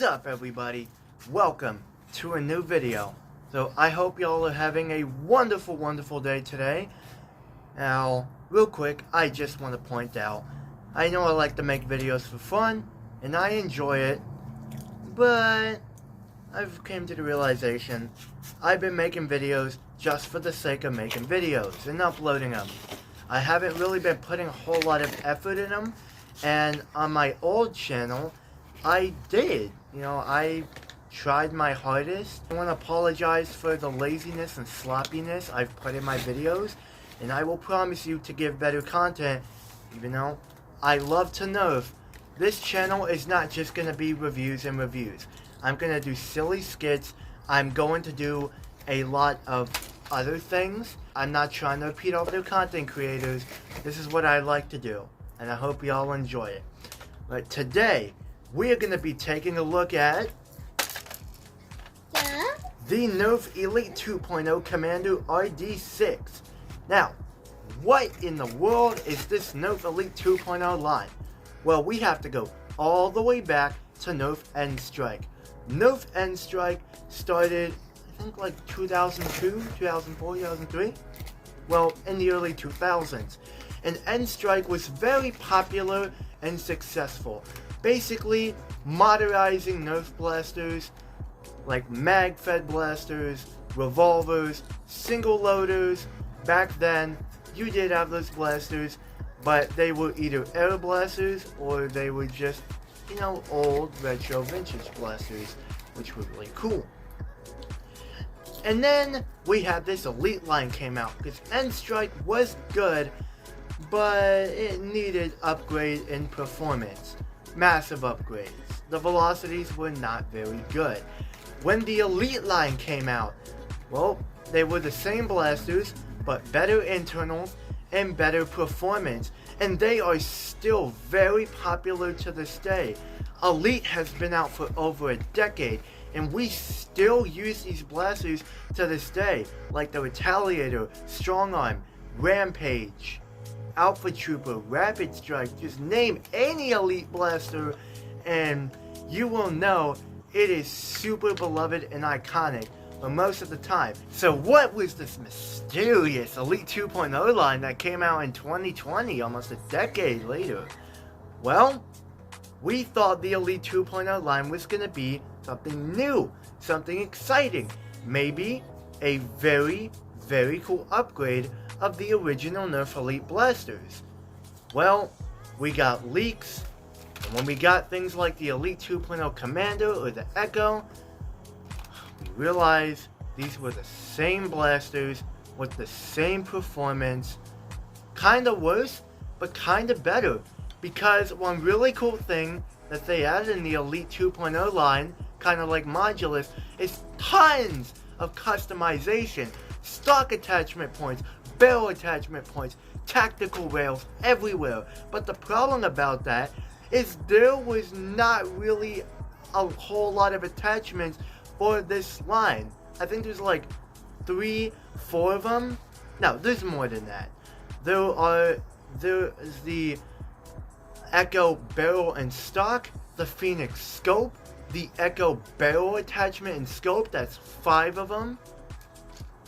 is up, everybody? Welcome to a new video. So I hope y'all are having a wonderful day today. Now, real quick, I just want to point out, I know I like to make videos for fun, and I enjoy it, but I've came to the realization I've been making videos just for the sake of making videos and uploading them. I haven't really been putting a whole lot of effort in them, and on my old channel, I did. I tried my hardest. I want to apologize for the laziness and sloppiness I've put in my videos, and I will promise you to give better content, even though I love to Nerf. This channel is not just going to be reviews and reviews. I'm going to do silly skits. I'm going to do a lot of other things. I'm not trying to repeat other content creators. This is what I like to do, and I hope y'all enjoy it. But today, we are going to be taking a look at the Nerf Elite 2.0 Commando RD6. Now, what in the world is this Nerf Elite 2.0 line? Well, we have to go all the way back to Nerf N-Strike. Nerf N-Strike started, I think, like 2002, 2004, 2003? Well, in the early 2000s. And N-Strike was very popular and successful. Basically, modernizing Nerf blasters, like mag-fed blasters, revolvers, single loaders. Back then, you did have those blasters, but they were either air blasters or they were just, old retro vintage blasters, which were really cool. And then we had this Elite line came out, because N-Strike was good, but it needed upgrade in performance. Massive upgrades. The velocities were not very good. When the Elite line came out, well, they were the same blasters, but better internals and better performance. And they are still very popular to this day. Elite has been out for over a decade, and we still use these blasters to this day, like the Retaliator, Strong Arm, Rampage, Alpha Trooper, Rapid Strike. Just name any Elite blaster and you will know it is super beloved and iconic for most of the time. So what was this mysterious Elite 2.0 line that came out in 2020, almost a decade later? Well, we thought the Elite 2.0 line was going to be something new, something exciting, maybe a very cool upgrade of the original Nerf Elite blasters. Well, we got leaks, and when we got things like the Elite 2.0 Commando or the Echo, we realized these were the same blasters with the same performance, kinda worse, but kinda better, because one really cool thing that they added in the Elite 2.0 line, kinda like Modulus, is tons of customization, stock attachment points, barrel attachment points, tactical rails everywhere. But the problem about that is there was not really a whole lot of attachments for this line. I think there's like 3, 4 of them. No, there's more than that. There is the Echo barrel and stock, the Phoenix scope, the Echo barrel attachment and scope. That's 5 of them.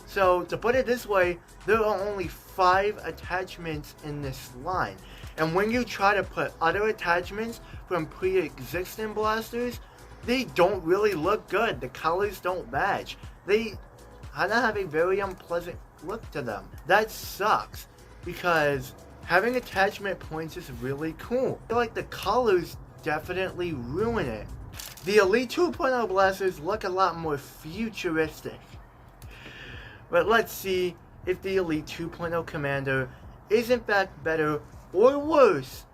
So to put it this way, there are only 5 attachments in this line. And when you try to put other attachments from pre-existing blasters, they don't really look good. The colors don't match. They kind of have a very unpleasant look to them. That sucks, because having attachment points is really cool. I feel like the colors definitely ruin it. The Elite 2.0 blasters look a lot more futuristic. But let's see if the Elite 2.0 Commander is in fact better or worse,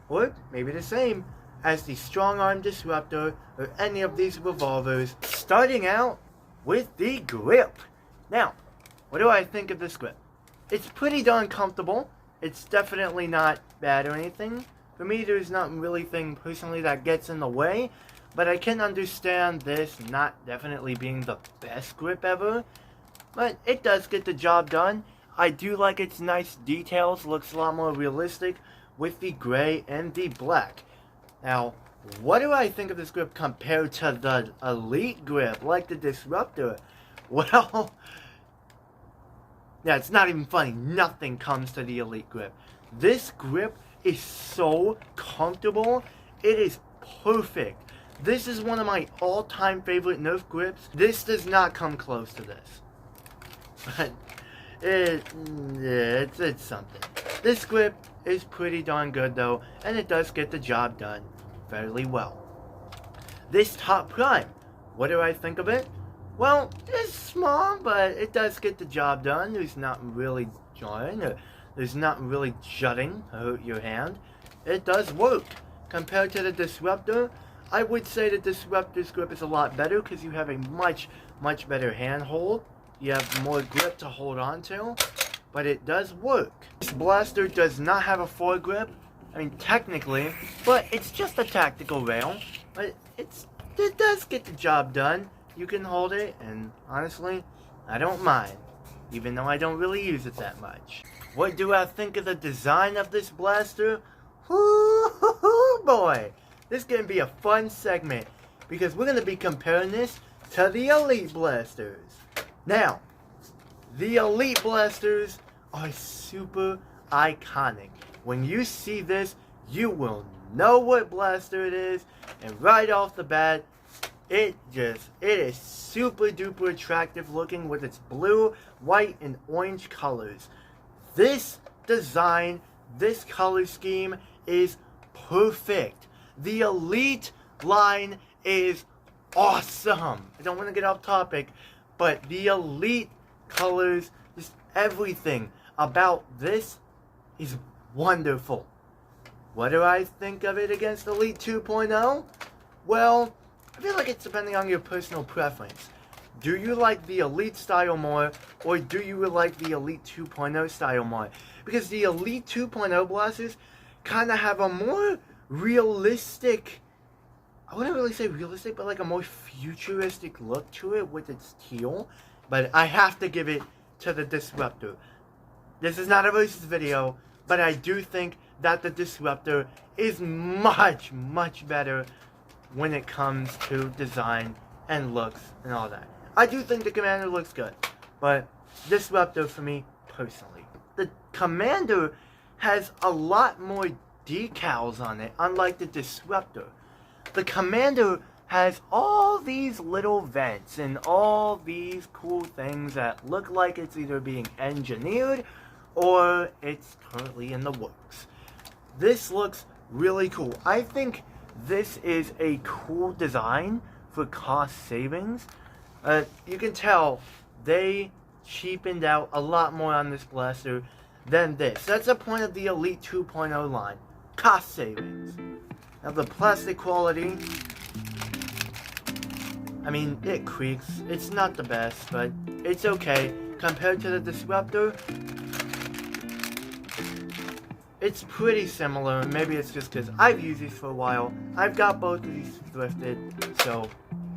or maybe the same, as the Strong Arm Disruptor or any of these revolvers. Starting out with the grip. Now, what do I think of this grip? It's pretty darn comfortable. It's definitely not bad or anything. For me, there's not really anything personally that gets in the way, but I can understand this not definitely being the best grip ever. But it does get the job done. I do like its nice details, looks a lot more realistic with the gray and the black. Now, what do I think of this grip compared to the Elite grip, like the Disruptor? Well, yeah, it's not even funny. Nothing comes to the Elite grip. This grip is so comfortable. It is perfect. This is one of my all-time favorite Nerf grips. This does not come close to this. But it's something. This grip is pretty darn good though, and it does get the job done fairly well. This top prime, what do I think of it? Well, it's small, but it does get the job done. There's not really jarring, or there's not really jutting to hurt your hand. It does work. Compared to the Disruptor, I would say the Disruptor's grip is a lot better because you have a much better handhold. You have more grip to hold on to, but it does work. This blaster does not have a foregrip. I mean, technically, but it's just a tactical rail. But it does get the job done. You can hold it, and honestly, I don't mind, even though I don't really use it that much. What do I think of the design of this blaster? Ooh, boy, this is going to be a fun segment because we're going to be comparing this to the Elite blasters. Now, the Elite blasters are super iconic. When you see this, you will know what blaster it is, and right off the bat, it is super duper attractive looking with its blue, white, and orange colors. This design, this color scheme is perfect. The Elite line is awesome. I don't want to get off topic, but the Elite colors, just everything about this is wonderful. What do I think of it against Elite 2.0? Well, I feel like it's depending on your personal preference. Do you like the Elite style more, or do you like the Elite 2.0 style more? Because the Elite 2.0 blasters kind of have a more realistic, I wouldn't really say realistic, but like a more futuristic look to it with its teal. But I have to give it to the Disruptor. This is not a versus video, but I do think that the Disruptor is much better when it comes to design and looks and all that. I do think the Commander looks good, but Disruptor for me personally. The Commander has a lot more decals on it, unlike the Disruptor. The Commander has all these little vents and all these cool things that look like it's either being engineered or it's currently in the works. This looks really cool. I think this is a cool design for cost savings. You can tell they cheapened out a lot more on this blaster than this. That's the point of the Elite 2.0 line. Cost savings. Now the plastic quality, I mean, it creaks. It's not the best, but it's okay. Compared to the Disruptor, it's pretty similar. Maybe it's just because I've used these for a while. I've got both of these thrifted, so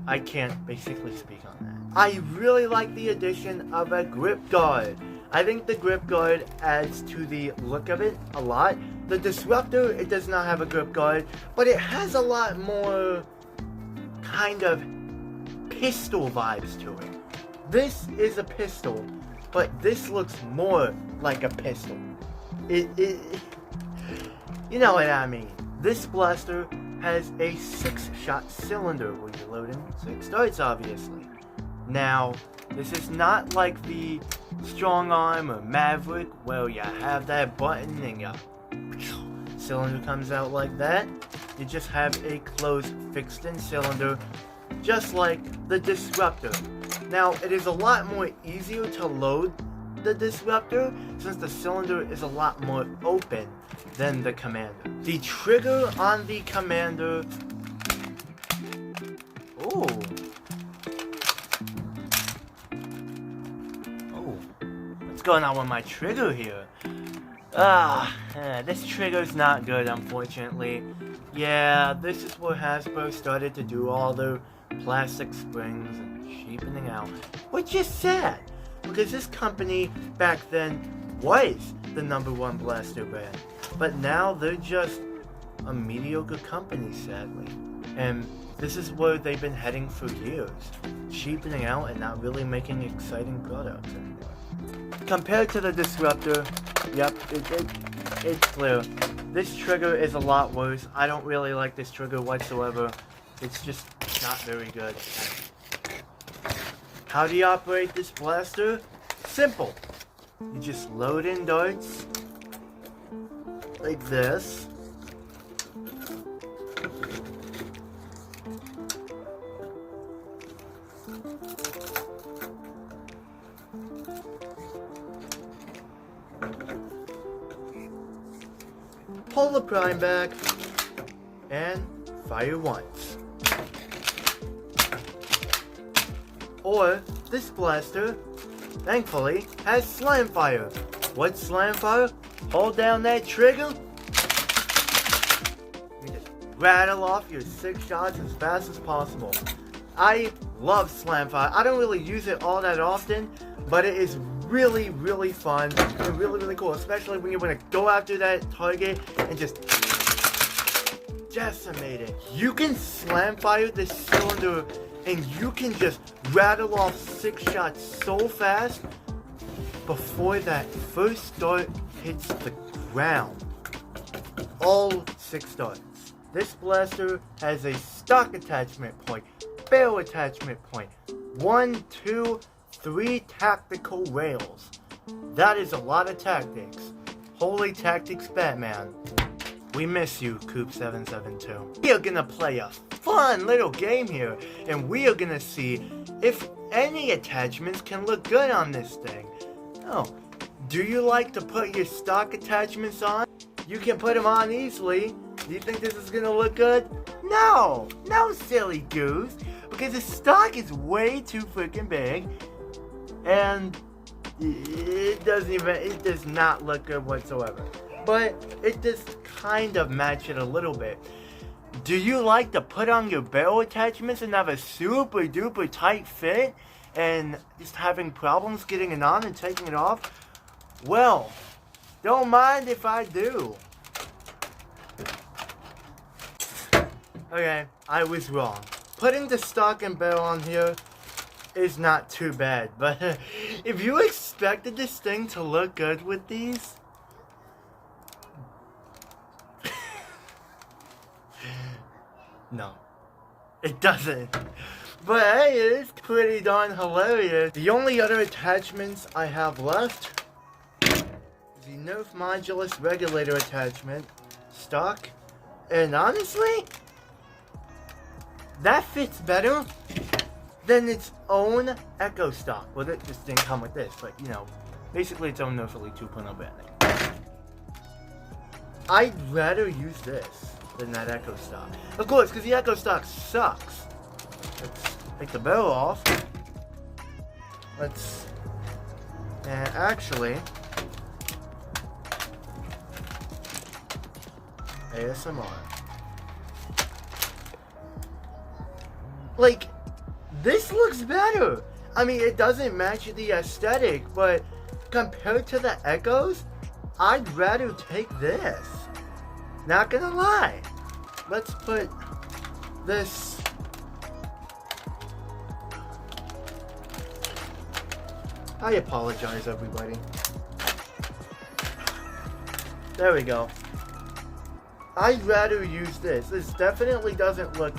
I can't basically speak on that. I really like the addition of a grip guard. I think the grip guard adds to the look of it a lot. The Disruptor, it does not have a grip guard, but it has a lot more kind of pistol vibes to it. This is a pistol, but this looks more like a pistol. You know what I mean. This blaster has a 6-shot cylinder where you load in 6 darts, obviously. Now, this is not like the Strong Arm or Maverick where you have that button and your cylinder comes out like that. You just have a closed fixed-in cylinder, just like the Disruptor. Now, it is a lot more easier to load the Disruptor since the cylinder is a lot more open than the Commander. The trigger on the Commander, what's going on with my trigger here? This trigger's not good, unfortunately. Yeah, this is where Hasbro started to do all their plastic springs and cheapening out, which is sad, because this company back then was the #1 blaster brand, but now they're just a mediocre company, sadly. And this is where they've been heading for years, cheapening out and not really making exciting products anymore. Compared to the Disruptor, yep, it's clear. This trigger is a lot worse. I don't really like this trigger whatsoever. It's just not very good. How do you operate this blaster? Simple. You just load in darts like this. Pull the prime back and fire once. Or this blaster, thankfully, has slam fire. What's slam fire? Hold down that trigger. You just rattle off your 6 shots as fast as possible. I love slam fire. I don't really use it all that often, but it is really, really fun and really, really cool, especially when you want to go after that target and just decimate it. You can slam fire this cylinder and you can just rattle off 6 shots so fast before that first dart hits the ground. All 6 darts. This blaster has a stock attachment point, barrel attachment point, 1, 2, 3 tactical rails. That is a lot of tactics. Holy tactics, Batman. We miss you, Coop772. We are gonna play a fun little game here, and we are gonna see if any attachments can look good on this thing. Oh, do you like to put your stock attachments on? You can put them on easily. Do you think this is gonna look good? No, silly goose, because the stock is way too freaking big, and it does not look good whatsoever. But it does kind of match it a little bit. Do you like to put on your barrel attachments and have a super duper tight fit and just having problems getting it on and taking it off? Well, don't mind if I do. Okay, I was wrong. Putting the stock and barrel on here is not too bad, but if you expected this thing to look good with these, no, it doesn't. But hey, it is pretty darn hilarious. The only other attachments I have left is the Nerf Modulus regulator attachment, stock, and honestly, that fits better than its own Echo stock. Well, it just didn't come with this, but you know, basically its own Nerf Elite 2.0 branding. I'd rather use this than that Echo stock. Of course, because the Echo stock sucks. Let's take the barrel off. And actually, ASMR. Like, this looks better. I mean, it doesn't match the aesthetic, but compared to the Echoes, I'd rather take this. Not gonna lie. Let's put this. I apologize, everybody. There we go. I'd rather use this. This definitely doesn't look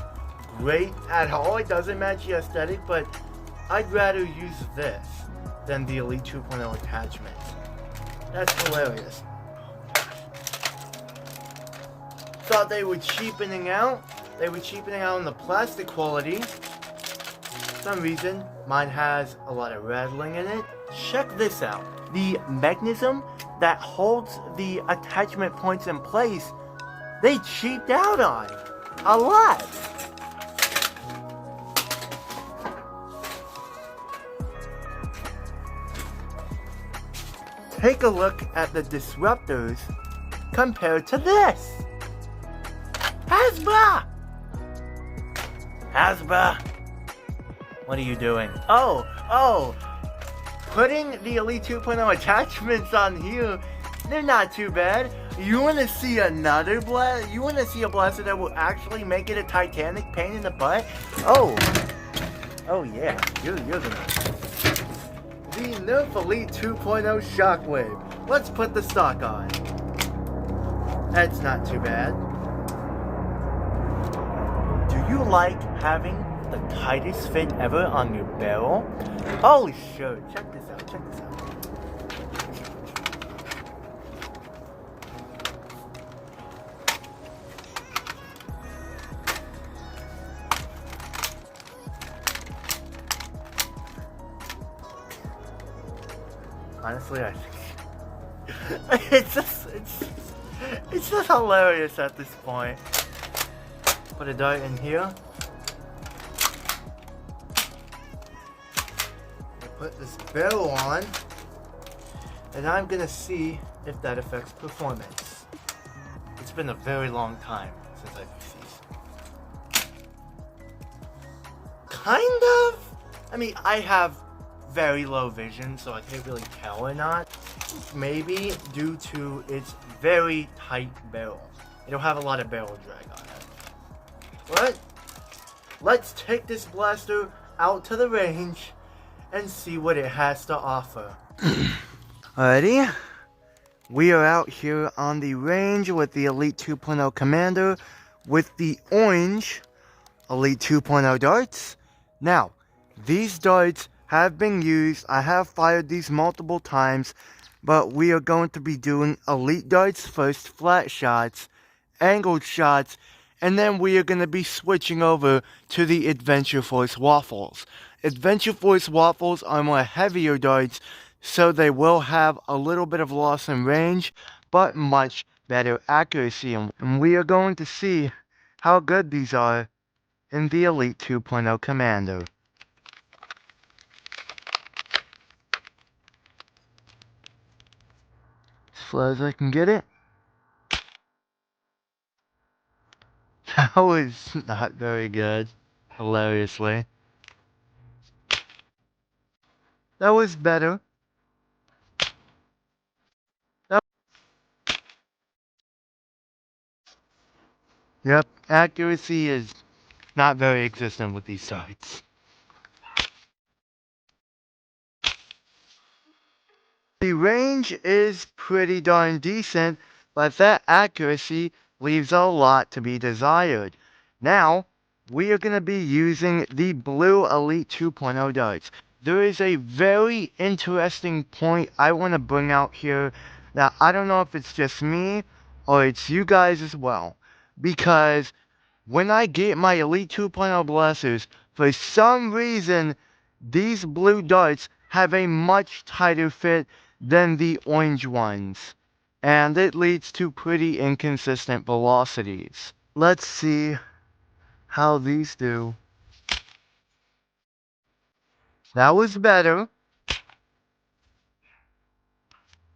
great at all. It doesn't match the aesthetic, but I'd rather use this than the Elite 2.0 attachment. That's hilarious. Thought they were cheapening out. They were cheapening out on the plastic quality. For some reason, mine has a lot of rattling in it. Check this out. The mechanism that holds the attachment points in place, they cheaped out on a lot. Take a look at the disruptors compared to this. Hasbro! Hasbro! What are you doing? Oh! putting the Elite 2.0 attachments on here, they're not too bad. You want to see another blaster? You want to see a blaster that will actually make it a Titanic pain in the butt? Oh yeah, you're gonna. The Nerf Elite 2.0 Shockwave. Let's put the stock on. That's not too bad. Do you like having the tightest fit ever on your barrel? Oh sure, check this out, check this out. Honestly, I think it's just hilarious at this point. Put a dart in here. Put this barrel on, and I'm gonna see if that affects performance. It's been a very long time since I've used these. Kind of. I mean, I have very low vision, so I can't really tell or not. Maybe due to its very tight barrel. It'll have a lot of barrel drag on it. But let's take this blaster out to the range and see what it has to offer. Alrighty, we are out here on the range with the Elite 2.0 Commander with the orange Elite 2.0 darts. Now, these darts have been used. I have fired these multiple times, but we are going to be doing Elite darts first, flat shots, angled shots, and then we are going to be switching over to the Adventure Force Waffles. Adventure Force Waffles are more heavier darts, so they will have a little bit of loss in range, but much better accuracy. And we are going to see how good these are in the Elite 2.0 Commander. As far as I can get it. That was not very good, hilariously. That was better. Yep, accuracy is not very existent with these sights. The range is pretty darn decent, but that accuracy leaves a lot to be desired. Now, we are going to be using the blue Elite 2.0 darts. There is a very interesting point I want to bring out here that I don't know if it's just me or it's you guys as well. Because when I get my Elite 2.0 blasters, for some reason, these blue darts have a much tighter fit than the orange ones, and it leads to pretty inconsistent velocities. Let's see how these do. That was better.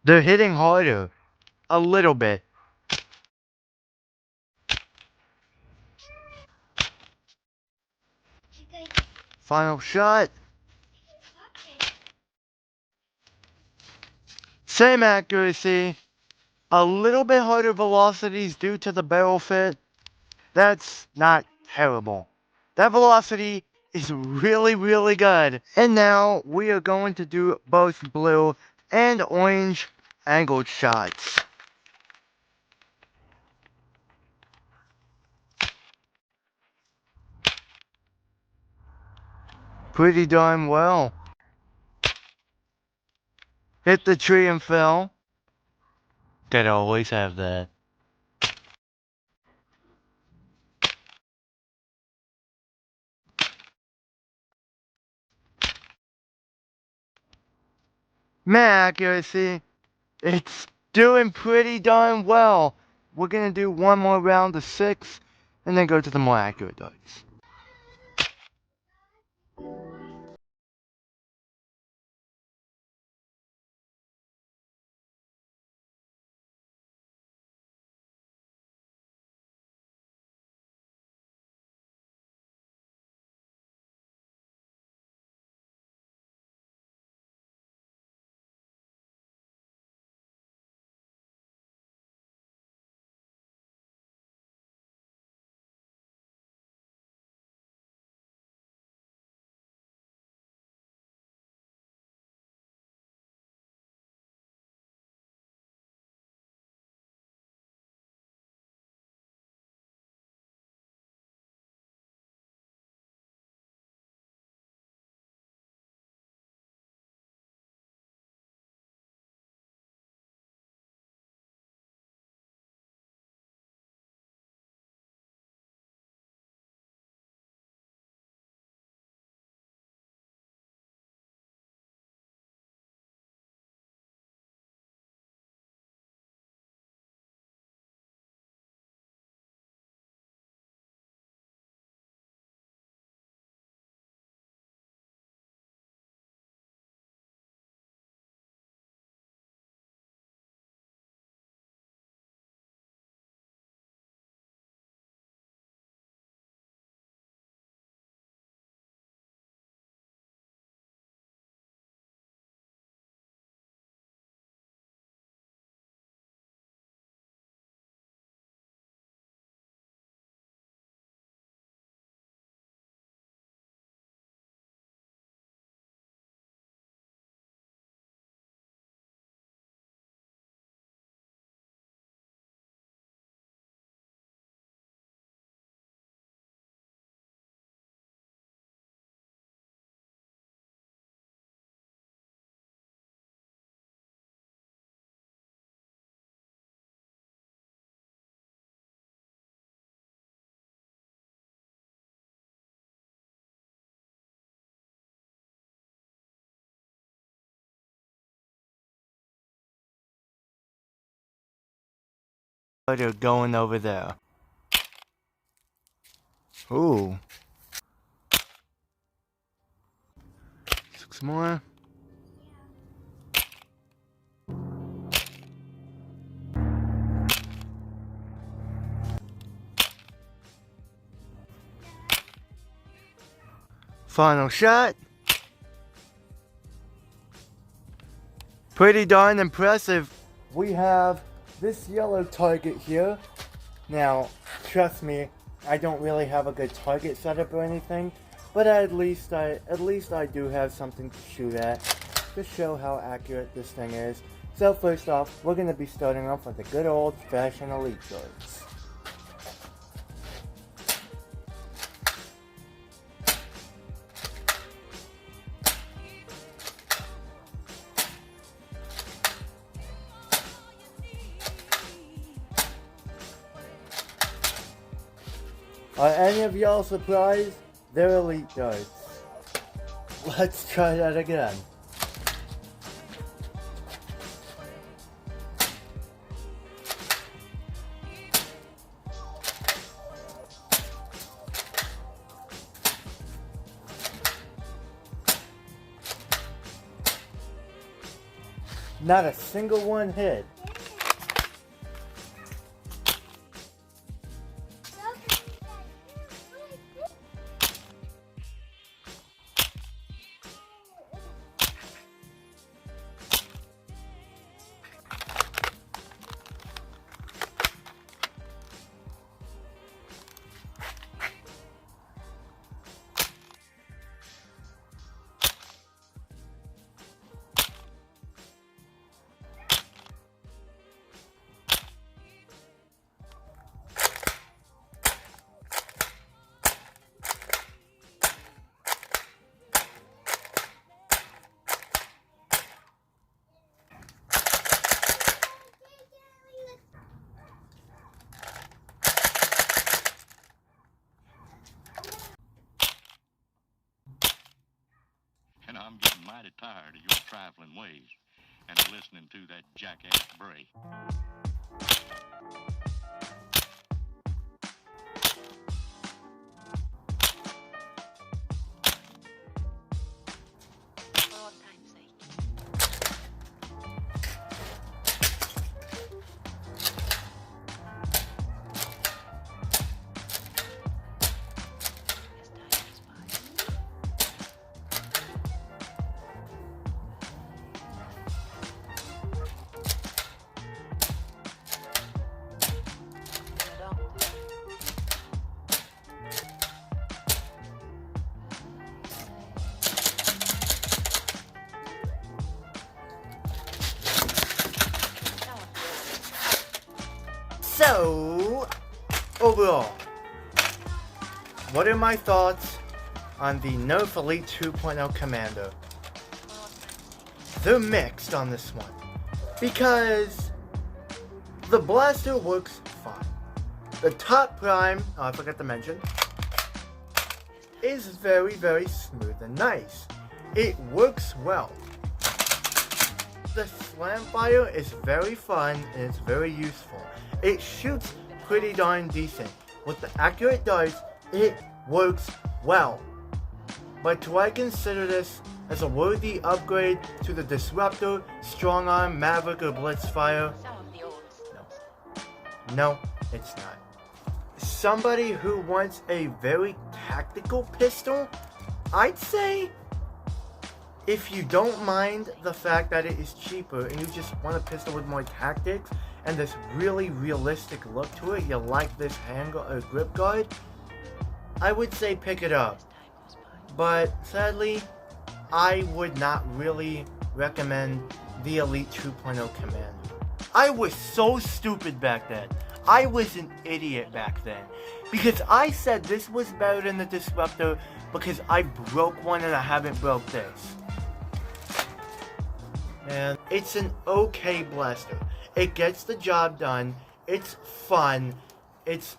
They're hitting harder. A little bit. Final shot. Same accuracy. A little bit harder velocities due to the barrel fit. That's not terrible. That velocity is really, really good. And now we are going to do both blue and orange angled shots. Pretty darn well. Hit the tree and fell. Could always have that. Man, accuracy, it's doing pretty darn well. We're gonna do one more round of 6 and then go to the more accurate darts. They're going over there. Ooh. 6 more. Final shot. Pretty darn impressive. We have this yellow target here. Now, trust me, I don't really have a good target setup or anything, but at least I do have something to shoot at to show how accurate this thing is. So first off, we're going to be starting off with the good old-fashioned elite darts. Are any of y'all surprised? They're elite darts. Let's try that again. Not a single one hit. And I'm getting mighty tired of your trifling ways and listening to that jackass Bray. So, overall, what are my thoughts on the Nerf Elite 2.0 Commando? They're mixed on this one, because the blaster works fine. The top prime, I forgot to mention, is very, very smooth and nice. It works well. The slam fire is very fun and it's very useful. It shoots pretty darn decent. With the accurate darts, it works well. But do I consider this as a worthy upgrade to the Disruptor, Strong Arm, Maverick, or Blitzfire? No. No, it's not. Somebody who wants a very tactical pistol, I'd say, if you don't mind the fact that it is cheaper and you just want a pistol with more tactics and this really realistic look to it, you like this grip guard, I would say pick it up. But sadly, I would not really recommend the Elite 2.0 Commando. I was so stupid back then. I was an idiot back then. Because I said this was better than the Disruptor because I broke one and I haven't broke this. And it's an okay blaster. It gets the job done. It's fun. It's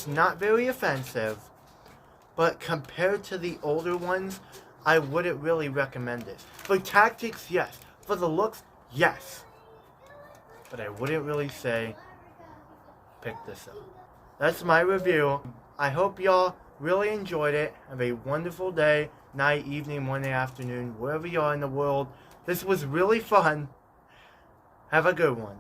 not very offensive. But compared to the older ones, I wouldn't really recommend it. For tactics, yes. For the looks, yes. but I wouldn't really say pick this up. That's my review. I hope y'all really enjoyed it. Have a wonderful day, night, evening, morning, afternoon, wherever you are in the world. This was really fun. Have a good one.